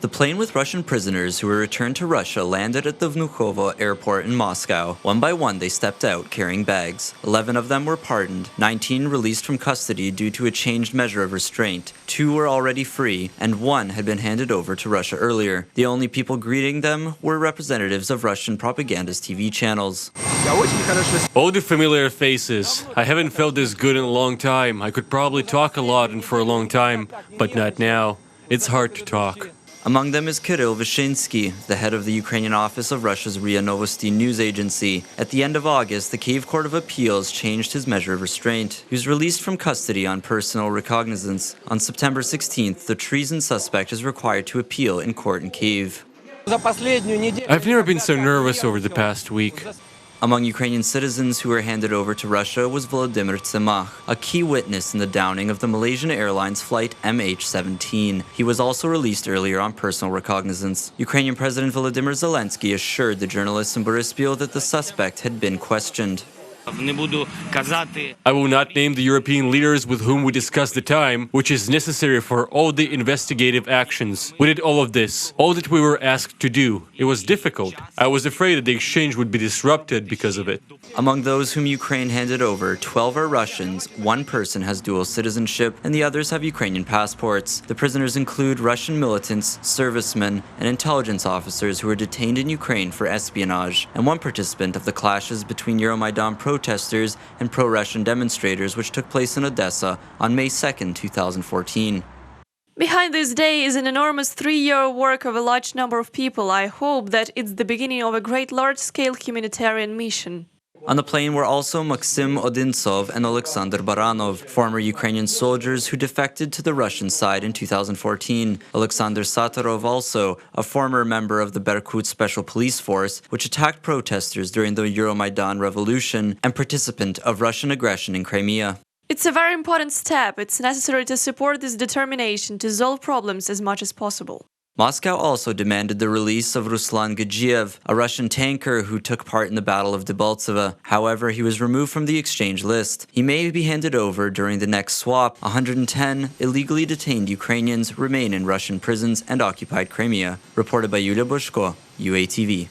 The plane with Russian prisoners who were returned to Russia landed at the Vnukovo airport in Moscow. One by one, they stepped out carrying bags. 11 of them were pardoned, 19 released from custody due to a changed measure of restraint. 2 were already free, and 1 had been handed over to Russia earlier. The only people greeting them were representatives of Russian propagandist TV channels. All the familiar faces. I haven't felt this good in a long time. I could probably talk a lot and for a long time, but not now. It's hard to talk. Among them is Kirill Vyshinsky, the head of the Ukrainian office of Russia's RIA Novosti news agency. At the end of August, the Kyiv Court of Appeals changed his measure of restraint. He was released from custody on personal recognizance. On September 16th, the treason suspect is required to appeal in court in Kyiv. I've never been so nervous over the past week. Among Ukrainian citizens who were handed over to Russia was Volodymyr Tsemach, a key witness in the downing of the Malaysian Airlines flight MH17. He was also released earlier on personal recognizance. Ukrainian President Volodymyr Zelensky assured the journalists in Boryspil that the suspect had been questioned. I will not name the European leaders with whom we discussed the time, which is necessary for all the investigative actions. We did all of this, all that we were asked to do. It was difficult. I was afraid that the exchange would be disrupted because of it. Among those whom Ukraine handed over, 12 are Russians, 1 person has dual citizenship, and the others have Ukrainian passports. The prisoners include Russian militants, servicemen, and intelligence officers who were detained in Ukraine for espionage, and 1 participant of the clashes between Euromaidan protesters and pro-Russian demonstrators which took place in Odessa on May 2, 2014. Behind this day is an enormous 3-year work of a large number of people. I hope that it's the beginning of a great large-scale humanitarian mission. On the plane were also Maxim Odintsov and Alexander Baranov, former Ukrainian soldiers who defected to the Russian side in 2014. Alexander Satarov also, a former member of the Berkut Special Police Force, which attacked protesters during the Euromaidan revolution and participant of Russian aggression in Crimea. It's a very important step. It's necessary to support this determination to solve problems as much as possible. Moscow also demanded the release of Ruslan Gadzhiev, a Russian tanker who took part in the Battle of Debaltseve. However, he was removed from the exchange list. He may be handed over during the next swap. 110 illegally detained Ukrainians remain in Russian prisons and occupied Crimea. Reported by Yulia Bushko, UATV.